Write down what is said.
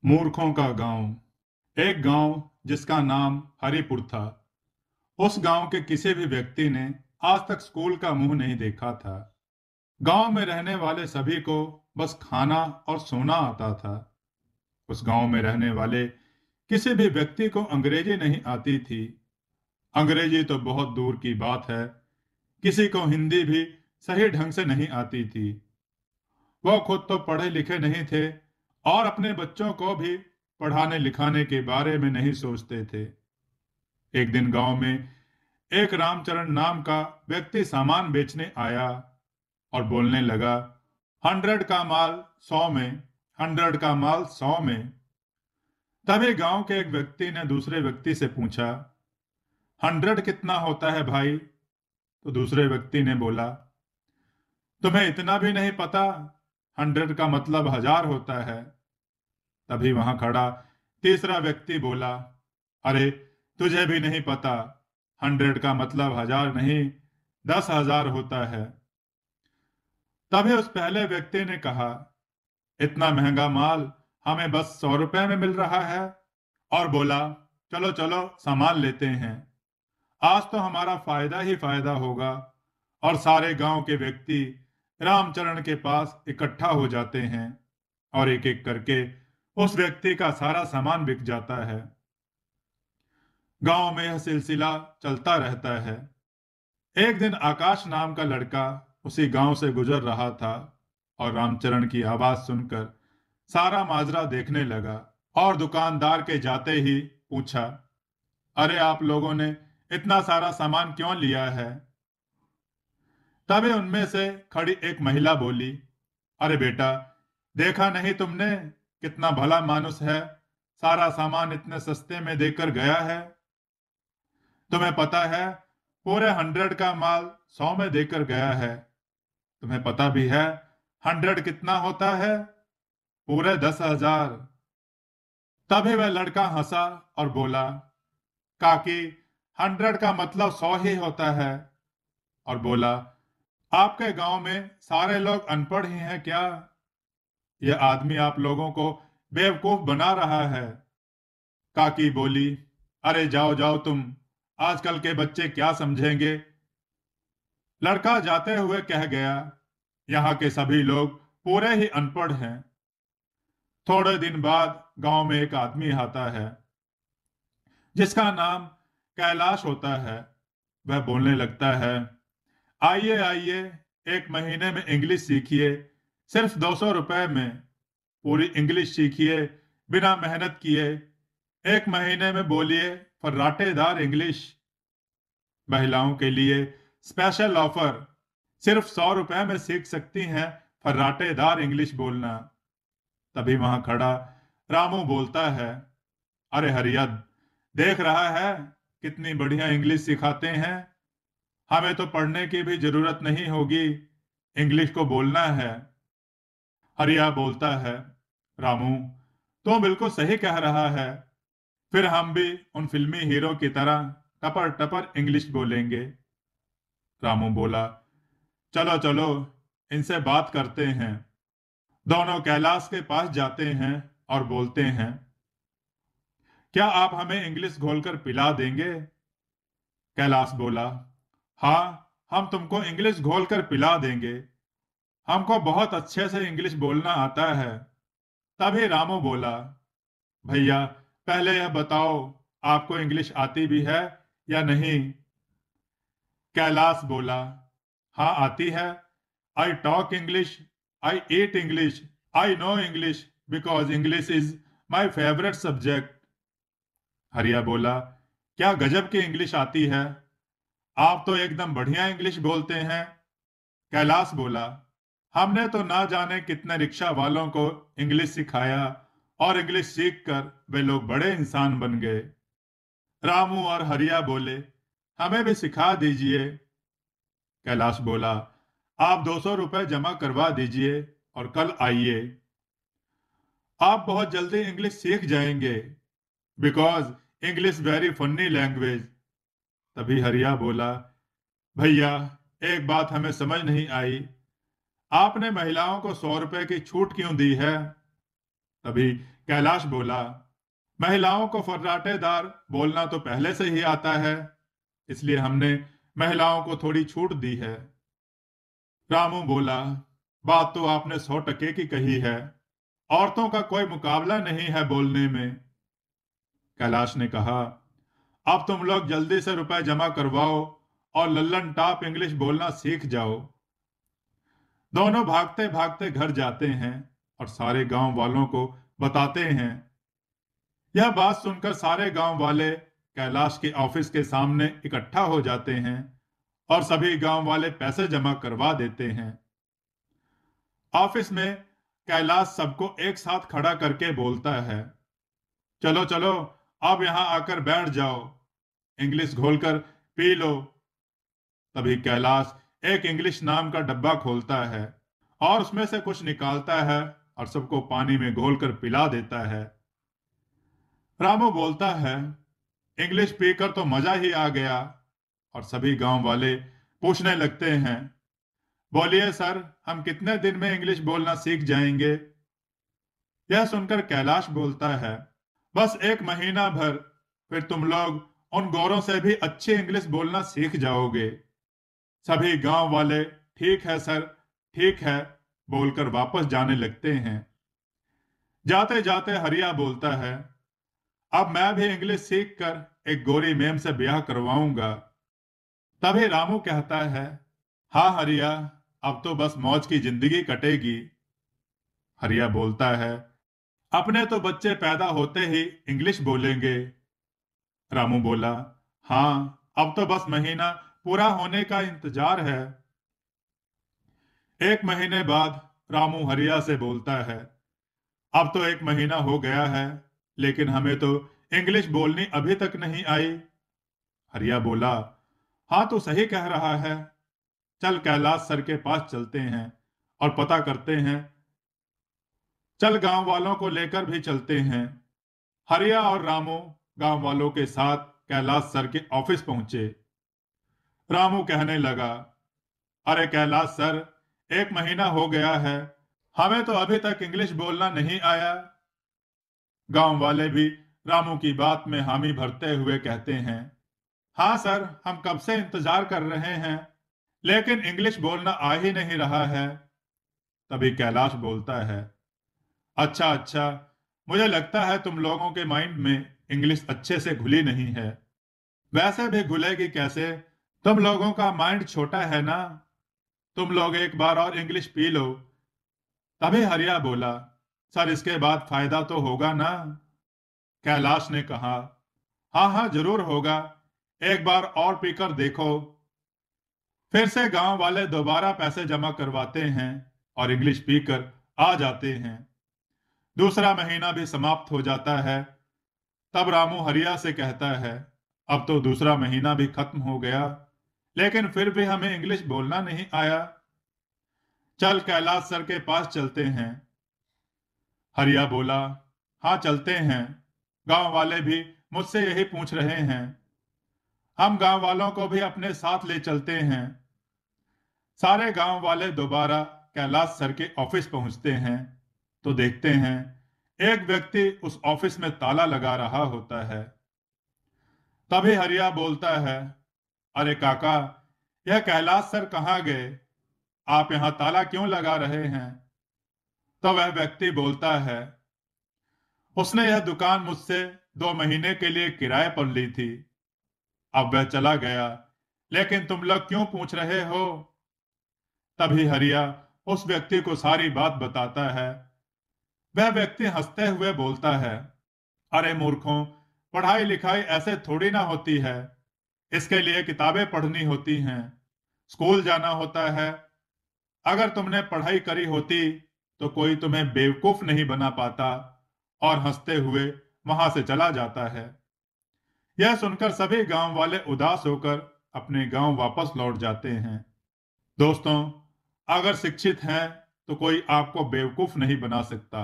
मूर्खों का गांव। एक गांव जिसका नाम हरिपुर था। उस गांव के किसी भी व्यक्ति ने आज तक स्कूल का मुंह नहीं देखा था। गांव में रहने वाले सभी को बस खाना और सोना आता था। उस गांव में रहने वाले किसी भी व्यक्ति को अंग्रेजी नहीं आती थी। अंग्रेजी तो बहुत दूर की बात है, किसी को हिंदी भी सही ढंग से नहीं आती थी। वह खुद तो पढ़े लिखे नहीं थे और अपने बच्चों को भी पढ़ाने लिखाने के बारे में नहीं सोचते थे। एक दिन गांव में एक रामचरण नाम का व्यक्ति सामान बेचने आया और बोलने लगा, 100 का माल 100 में, 100 का माल 100 में। तभी गांव के एक व्यक्ति ने दूसरे व्यक्ति से पूछा, 100 कितना होता है भाई? तो दूसरे व्यक्ति ने बोला, तुम्हें इतना भी नहीं पता? 100 का मतलब 1000 होता है। तभी वहां खड़ा तीसरा व्यक्ति बोला, अरे तुझे भी नहीं पता? 100 का मतलब 1000 नहीं, 10,000 होता है। तभी उस पहले व्यक्ति ने कहा, इतना महंगा माल हमें बस 100 रुपए में मिल रहा है। और बोला, चलो चलो सामान लेते हैं, आज तो हमारा फायदा ही फायदा होगा। और सारे गांव के व्यक्ति रामचरण के पास इकट्ठा हो जाते हैं और एक एक करके उस व्यक्ति का सारा सामान बिक जाता है। गांव में यह सिलसिला चलता रहता है। एक दिन आकाश नाम का लड़का उसी गांव से गुजर रहा था और रामचरण की आवाज सुनकर सारा माजरा देखने लगा और दुकानदार के जाते ही पूछा, अरे आप लोगों ने इतना सारा सामान क्यों लिया है? तभी उनमें से खड़ी एक महिला बोली, अरे बेटा, देखा नहीं तुमने कितना भला मानुस है, सारा सामान इतने सस्ते में देकर गया है। तुम्हें पता है पूरे 100 का माल 100 में देकर गया है। तुम्हें पता भी है 100 कितना होता है? पूरे 10,000। तभी वह लड़का हंसा और बोला, काकी, 100 का मतलब 100 ही होता है। और बोला, आपके गांव में सारे लोग अनपढ़ ही हैं क्या? यह आदमी आप लोगों को बेवकूफ बना रहा है। काकी बोली, अरे जाओ जाओ तुम, आजकल के बच्चे क्या समझेंगे। लड़का जाते हुए कह गया, यहाँ के सभी लोग पूरे ही अनपढ़ हैं। थोड़े दिन बाद गांव में एक आदमी आता है जिसका नाम कैलाश होता है। वह बोलने लगता है, आइए आइए, एक महीने में इंग्लिश सीखिए, सिर्फ 200 रुपए में। पूरी इंग्लिश सीखिए बिना मेहनत किए। एक महीने में बोलिए फर्राटेदार इंग्लिश। महिलाओं के लिए स्पेशल ऑफर, सिर्फ 100 रुपए में सीख सकती हैं फर्राटेदार इंग्लिश बोलना। तभी वहां खड़ा रामू बोलता है, अरे हरियद, देख रहा है कितनी बढ़िया इंग्लिश सिखाते हैं। हमें तो पढ़ने की भी जरूरत नहीं होगी, इंग्लिश को बोलना है। हरिया बोलता है, रामू तो बिल्कुल सही कह रहा है, फिर हम भी उन फिल्मी हीरो की तरह टपर टपर इंग्लिश बोलेंगे। रामू बोला, चलो चलो इनसे बात करते हैं। दोनों कैलाश के पास जाते हैं और बोलते हैं, क्या आप हमें इंग्लिश घोलकर पिला देंगे? कैलाश बोला, हाँ, हम तुमको इंग्लिश घोलकर पिला देंगे, हमको बहुत अच्छे से इंग्लिश बोलना आता है। तभी रामू बोला, भैया पहले यह बताओ, आपको इंग्लिश आती भी है या नहीं? कैलाश बोला, हाँ आती है। I talk English, I eat English, I know English because English is my favourite subject. हरिया बोला, क्या गजब की इंग्लिश आती है, आप तो एकदम बढ़िया इंग्लिश बोलते हैं। कैलाश बोला, हमने तो ना जाने कितने रिक्शा वालों को इंग्लिश सिखाया और इंग्लिश सीखकर वे लोग बड़े इंसान बन गए। रामू और हरिया बोले, हमें भी सिखा दीजिए। कैलाश बोला, आप 200 रुपए जमा करवा दीजिए और कल आइए। आप बहुत जल्दी इंग्लिश सीख जाएंगे because English very funny language. तभी हरिया बोला, भैया एक बात हमें समझ नहीं आई, आपने महिलाओं को 100 रुपए की छूट क्यों दी है? तभी कैलाश बोला, महिलाओं को फर्राटेदार बोलना तो पहले से ही आता है, इसलिए हमने महिलाओं को थोड़ी छूट दी है। रामू बोला, बात तो आपने 100 टके की कही है। औरतों का कोई मुकाबला नहीं है बोलने में। कैलाश ने कहा, अब तुम लोग जल्दी से रुपए जमा करवाओ और लल्लन टॉप इंग्लिश बोलना सीख जाओ। दोनों भागते भागते घर जाते हैं और सारे गांव वालों को बताते हैं। यह बात सुनकर सारे गांव वाले कैलाश के ऑफिस के सामने इकट्ठा हो जाते हैं और सभी गांव वाले पैसे जमा करवा देते हैं। ऑफिस में कैलाश सबको एक साथ खड़ा करके बोलता है, चलो चलो, अब यहां आकर बैठ जाओ, इंग्लिश घोलकर पी लो। तभी कैलाश एक इंग्लिश नाम का डब्बा खोलता है और उसमें से कुछ निकालता है और सबको पानी में घोलकर पिला देता है। रामू बोलता है, इंग्लिश पीकर तो मजा ही आ गया। और सभी गांव वाले पूछने लगते हैं, बोलिए सर, हम कितने दिन में इंग्लिश बोलना सीख जाएंगे? यह सुनकर कैलाश बोलता है, बस 1 महीना भर, फिर तुम लोग उन गोरों से भी अच्छी इंग्लिश बोलना सीख जाओगे। सभी गांव वाले ठीक है सर, ठीक है बोलकर वापस जाने लगते हैं। जाते जाते हरिया बोलता है, अब मैं भी इंग्लिश सीखकर एक गोरी मैम से ब्याह करवाऊंगा। तभी रामू कहता है, हाँ हरिया, अब तो बस मौज की जिंदगी कटेगी। हरिया बोलता है, अपने तो बच्चे पैदा होते ही इंग्लिश बोलेंगे। रामू बोला, हाँ, अब तो बस महीना पूरा होने का इंतजार है। 1 महीने बाद रामू हरिया से बोलता है, अब तो 1 महीना हो गया है, लेकिन हमें तो इंग्लिश बोलनी अभी तक नहीं आई। हरिया बोला, हाँ तो सही कह रहा है, चल कैलाश सर के पास चलते हैं और पता करते हैं। चल गांव वालों को लेकर भी चलते हैं। हरिया और रामू गांव वालों के साथ कैलाश सर के ऑफिस पहुंचे। रामू कहने लगा, अरे कैलाश सर, 1 महीना हो गया है, हमें तो अभी तक इंग्लिश बोलना नहीं आया। गांव वाले भी रामू की बात में हामी भरते हुए कहते हैं, हाँ सर, हम कब से इंतजार कर रहे हैं, लेकिन इंग्लिश बोलना आ ही नहीं रहा है। तभी कैलाश बोलता है, अच्छा अच्छा, मुझे लगता है तुम लोगों के माइंड में इंग्लिश अच्छे से घुली नहीं है। वैसे भी घुलेगी कैसे, तुम लोगों का माइंड छोटा है ना। तुम लोग एक बार और इंग्लिश पी लो। तभी हरिया बोला, सर इसके बाद फायदा तो होगा ना। कैलाश ने कहा, हाँ हाँ जरूर होगा, एक बार और पीकर देखो। फिर से गांव वाले दोबारा पैसे जमा करवाते हैं और इंग्लिश पीकर आ जाते हैं। दूसरा महीना भी समाप्त हो जाता है। तब रामू हरिया से कहता है, अब तो दूसरा महीना भी खत्म हो गया, लेकिन फिर भी हमें इंग्लिश बोलना नहीं आया। चल कैलाश सर के पास चलते हैं। हरिया बोला, हाँ चलते हैं, गांव वाले भी मुझसे यही पूछ रहे हैं, हम गांव वालों को भी अपने साथ ले चलते हैं। सारे गांव वाले दोबारा कैलाश सर के ऑफिस पहुंचते हैं तो देखते हैं एक व्यक्ति उस ऑफिस में ताला लगा रहा होता है। तभी हरिया बोलता है, अरे काका, यह कैलाश सर कहाँ गए? आप यहां ताला क्यों लगा रहे हैं? तो वह व्यक्ति बोलता है, उसने यह दुकान मुझसे 2 महीने के लिए किराए पर ली थी, अब वह चला गया, लेकिन तुम लोग क्यों पूछ रहे हो? तभी हरिया उस व्यक्ति को सारी बात बताता है। वह व्यक्ति हंसते हुए बोलता है, अरे मूर्खों, पढ़ाई लिखाई ऐसे थोड़ी ना होती है, इसके लिए किताबें पढ़नी होती हैं, स्कूल जाना होता है। अगर तुमने पढ़ाई करी होती तो कोई तुम्हें बेवकूफ नहीं बना पाता। और हंसते हुए वहां से चला जाता है। यह सुनकर सभी गांव वाले उदास होकर अपने गांव वापस लौट जाते हैं। दोस्तों, अगर शिक्षित हैं तो कोई आपको बेवकूफ नहीं बना सकता।